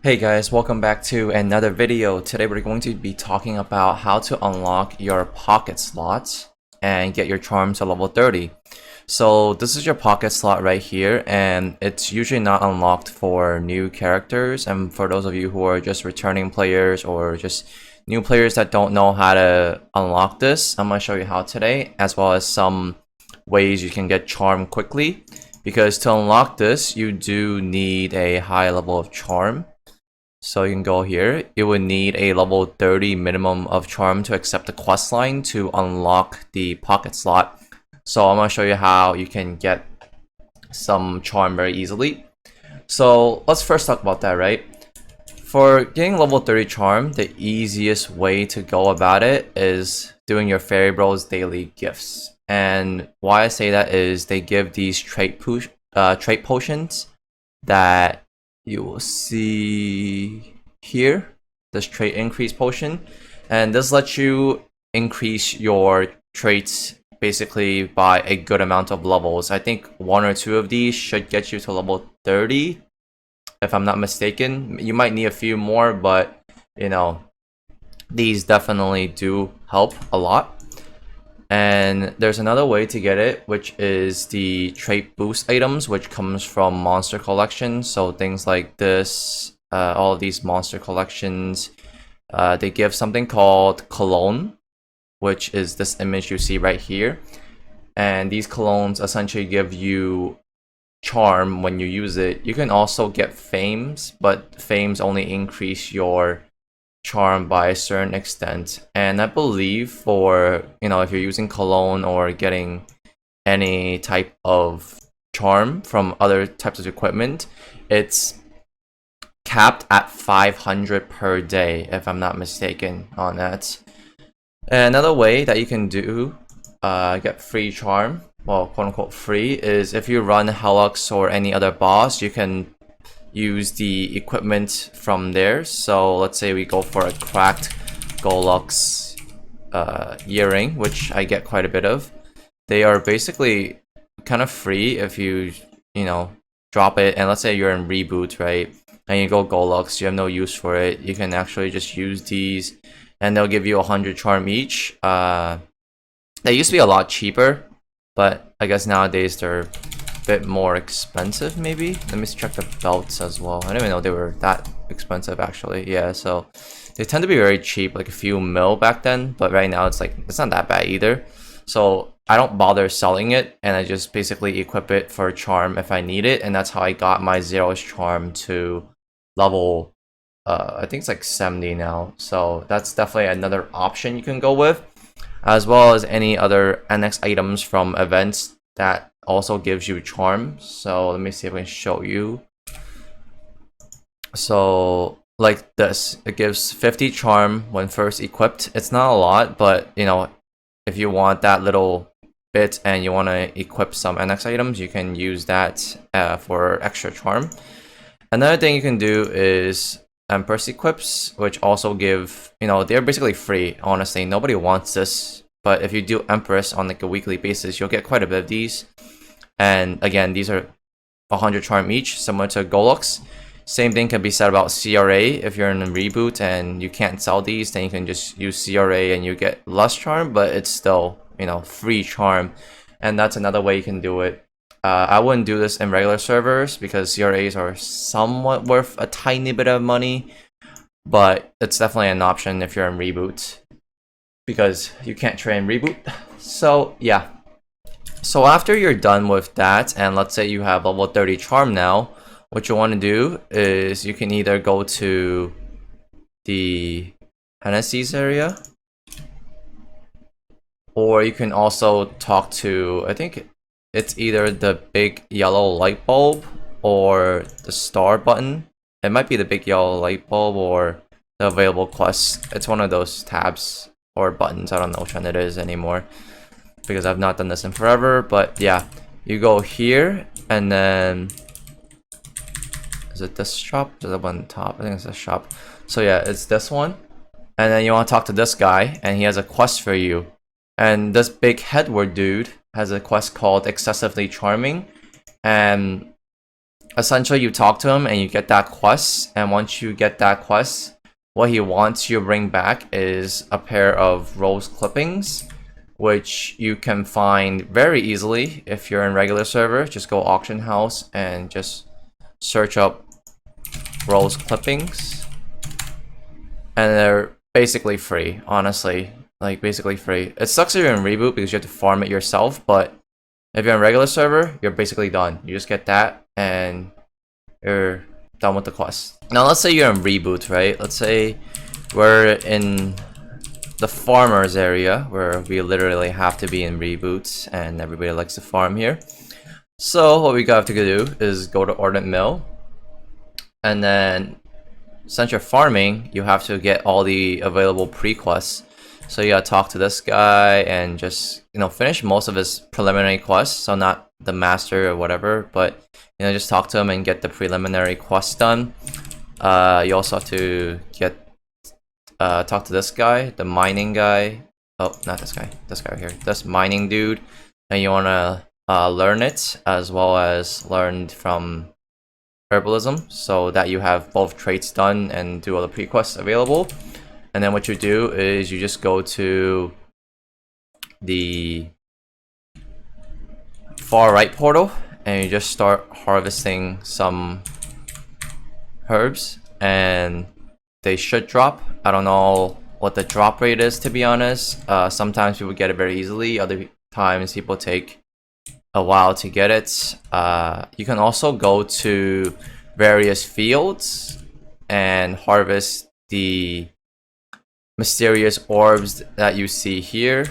Hey guys, welcome back to another video. Today we're going to be talking about how to unlock your pocket slots and get your charm to level 30. So this is your pocket slot right here, and it's usually not unlocked for new characters, and for those of you who are just returning players or just new players that don't know how to unlock this, I'm going to show you how today, as well as some ways you can get charm quickly. Because to unlock this, you do need a high level of charm. So you can go here. You would need a level 30 minimum of charm to accept the quest line to unlock the pocket slot. So I'm going to show you how you can get some charm very easily. So let's first talk about that, right? For getting level 30 charm, the easiest way to go about it is doing your Fairy Bros daily gifts. And why I say that is they give these trait potions that you will see here, this trait increase potion, and this lets you increase your traits basically by a good amount of levels. I think one or two of these should get you to level 30 if I'm not mistaken. You might need a few more, but you know, these definitely do help a lot. And there's another way to get it, which is the trait boost items, which comes from monster collections. So things like this, all of these monster collections, they give something called cologne, which is this image you see right here. And these colognes essentially give you charm when you use it. You can also get fames, but fames only increase your charm by a certain extent. And I believe for, if you're using cologne or getting any type of charm from other types of equipment, it's capped at 500 per day, if I'm not mistaken on that. And another way that you can do get free charm, well, quote unquote free, is if you run Helix or any other boss, you can use the equipment from there. So let's say we go for a cracked Golux earring, which I get quite a bit of. They are basically kind of free if you drop it, and let's say you're in reboot, right, and you go Golux, you have no use for it, you can actually just use these and they'll give you 100 charm each. They used to be a lot cheaper, but I guess nowadays they're bit more expensive. Maybe let me check the belts as well. I didn't even know they were that expensive actually. Yeah, so they tend to be very cheap, like a few mil back then, but right now it's not that bad either. So I don't bother selling it, and I just basically equip it for charm if I need it, and that's how I got my Zero's charm to level I think it's like 70 now. So that's definitely another option you can go with, as well as any other NX items from events that also gives you charm. So let me see if I can show you. So like this, it gives 50 charm when first equipped. It's not a lot, but if you want that little bit and you want to equip some NX items, you can use that for extra charm. Another thing you can do is Empress equips, which also give, they're basically free. Honestly, nobody wants this, but if you do Empress on like a weekly basis, you'll get quite a bit of these. And again, these are 100 charm each, similar to Golux. Same thing can be said about CRA. If you're in a reboot and you can't sell these, then you can just use CRA and you get less charm, but it's still, free charm. And that's another way you can do it. I wouldn't do this in regular servers because CRAs are somewhat worth a tiny bit of money, but it's definitely an option if you're in reboot, because you can't train reboot. So yeah. So after you're done with that, and let's say you have level 30 charm now, what you want to do is you can either go to the Hennessy's area, or you can also talk to, I think it's either the big yellow light bulb or the star button. It might be the big yellow light bulb or the available quests. It's one of those tabs or buttons. I don't know which one it is anymore, because I've not done this in forever. But yeah, you go here, and then is it this shop? Is it one on top? I think it's a shop. So yeah, it's this one, and then you want to talk to this guy, and he has a quest for you. And this Big Headward dude has a quest called Excessively Charming, and essentially you talk to him and you get that quest, and once you get that quest, what he wants you to bring back is a pair of rose clippings, which you can find very easily if you're in regular server. Just go auction house and just search up rose clippings, and they're basically free, honestly. Like, basically free. It sucks if you're in reboot because you have to farm it yourself, but if you're in regular server, you're basically done. You just get that and you're done with the quest. Now let's say you're in reboot, right? Let's say we're in the farmers area where we literally have to be in reboots and everybody likes to farm here. So what we have to do is go to Ordnance Mill, and then since you're farming, you have to get all the available pre-quests. So you gotta talk to this guy and just, you know, finish most of his preliminary quests. So not the master or whatever, but, you know, just talk to him and get the preliminary quests done. You also have to get talk to this guy, the mining guy. Oh, not this guy. This guy right here. This mining dude. And you wanna learn it, as well as learn from herbalism, so that you have both traits done and do all the pre-quests available. And then what you do is you just go to the far right portal and you just start harvesting some herbs, and they should drop. I don't know what the drop rate is, to be honest. Sometimes people get it very easily, other times people take a while to get it. You can also go to various fields and harvest the mysterious orbs that you see here,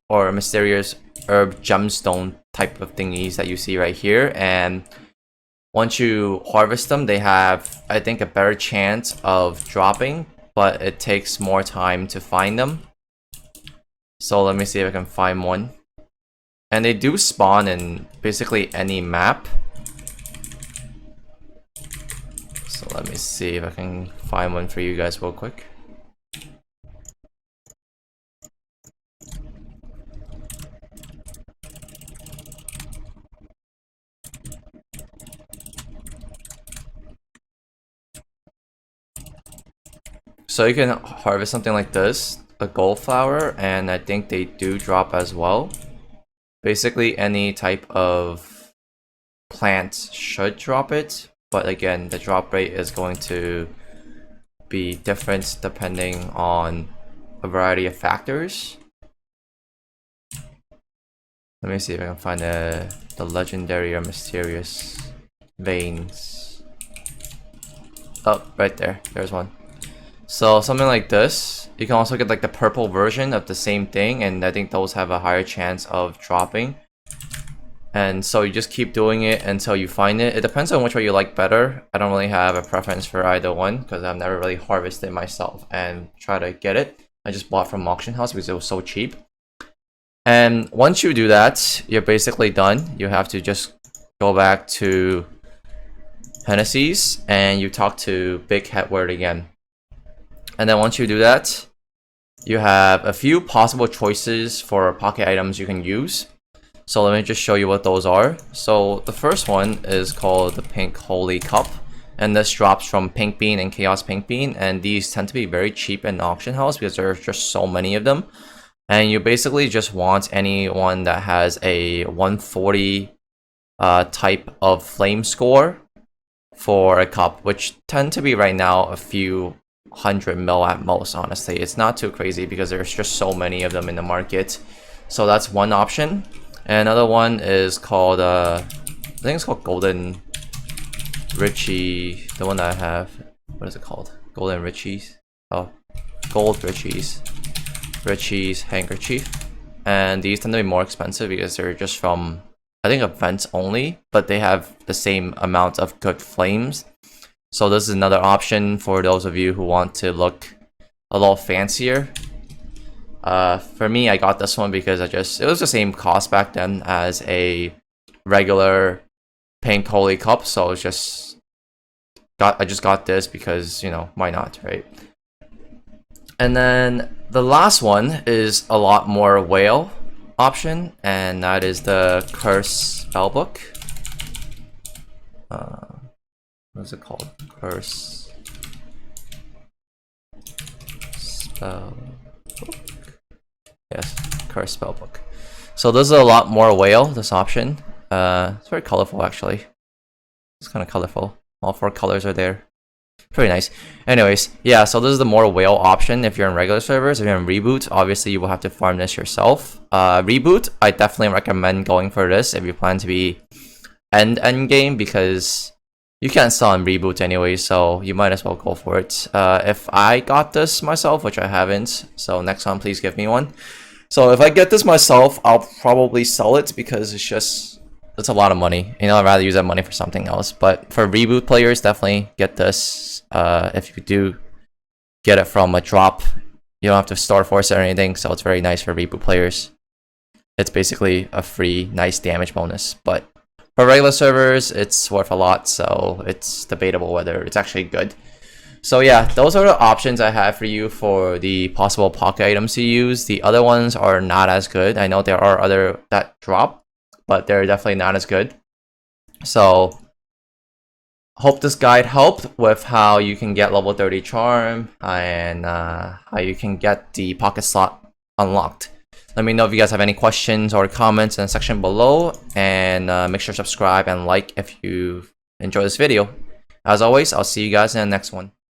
or mysterious herb gemstone type of thingies that you see right here. And once you harvest them, they have, I think, a better chance of dropping, but it takes more time to find them. So let me see if I can find one. And they do spawn in basically any map. So let me see if I can find one for you guys real quick. So you can harvest something like this, a gold flower, and I think they do drop as well. Basically any type of plant should drop it, but again, the drop rate is going to be different depending on a variety of factors. Let me see if I can find the legendary or mysterious veins. Oh, right there, there's one. So something like this. You can also get like the purple version of the same thing, and I think those have a higher chance of dropping. And so you just keep doing it until you find it. It depends on which way you like better. I don't really have a preference for either one because I've never really harvested myself and try to get it. I just bought from auction house because it was so cheap. And once you do that, you're basically done. You have to just go back to Hennessy's and you talk to Big Headward again. And then once you do that, you have a few possible choices for pocket items you can use. So let me just show you what those are. So the first one is called the Pink Holy Cup. And this drops from Pink Bean and Chaos Pink Bean. And these tend to be very cheap in auction house because there's just so many of them. And you basically just want anyone that has a 140 type of flame score for a cup, which tend to be right now a few 100 mil at most. Honestly, it's not too crazy because there's just so many of them in the market. So that's one option. And another one is called I think it's called Golden Richie, the one that I have. What is it called? Golden Richie's. Oh, Gold Richie's handkerchief. And these tend to be more expensive because they're just from, I think, events only, but they have the same amount of good flames. So this is another option for those of you who want to look a little fancier. For me, I got this one because it was the same cost back then as a regular Pink Holy Cup. So it's just I just got this because, you know, why not, right? And then the last one is a lot more whale option, and that is the Curse Spellbook. What's it called? Curse spell book. Yes, curse spell book. So this is a lot more whale, this option. It's very colorful actually. It's kind of colorful. All 4 colors are there. Pretty nice. Anyways, yeah, so this is the more whale option if you're in regular servers. If you're in reboot, obviously you will have to farm this yourself. Reboot, I definitely recommend going for this if you plan to be end game, because you can't sell on reboot anyway, so you might as well go for it. If I got this myself, which I haven't, so next time please give me one. So if I get this myself, I'll probably sell it because it's a lot of money. You know, I'd rather use that money for something else. But for reboot players, definitely get this. If you do get it from a drop, you don't have to store force it or anything, so it's very nice for reboot players. It's basically a free, nice damage bonus. But for regular servers, it's worth a lot, so it's debatable whether it's actually good. So yeah, those are the options I have for you for the possible pocket items to use. The other ones are not as good. I know there are other that drop, but they're definitely not as good. So hope this guide helped with how you can get level 30 charm and how you can get the pocket slot unlocked. Let me know if you guys have any questions or comments in the section below, and make sure to subscribe and like if you enjoyed this video. As always, I'll see you guys in the next one.